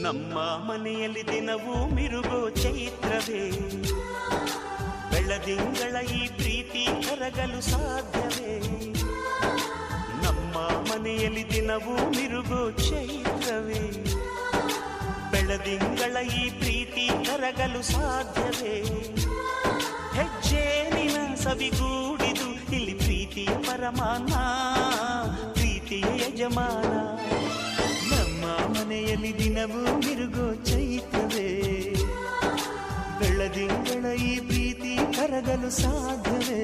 ನಮ್ಮ ಮನೆಯಲ್ಲಿ ದಿನವೂ ಮಿರುಗೋ ಚೈತ್ರವೇ, ಬೆಳದಿಂಗಳ ಈ ಪ್ರೀತಿ ಕರಗಲು ಸಾಧ್ಯವೇ? ನಮ್ಮ ಮನೆಯಲ್ಲಿ ದಿನವೂ ಮಿರುಗೋ ಚೈತ್ರವೇ, ಬೆಳದಿಂಗಳ ಈ ಪ್ರೀತಿ ಕರಗಲು ಸಾಧ್ಯವೇ? ಹೆಜ್ಜೇನಿನ ಸವಿಗೂಡಿದು ಇಲ್ಲಿ ಪ್ರೀತಿಯ ಪರಮಾನ, ಪ್ರೀತಿಯ ಯಜಮಾನ. ನಮ್ಮ ಮನೆಯಲ್ಲಿ ದಿನವೂ ಮಿರುಗೋ ಚೈತ್ರವೇ, ಬೆಳದಿಂಗಳ ಈ ಪ್ರೀತಿ ಕರಗಲು ಸಾಧ್ಯವೇ?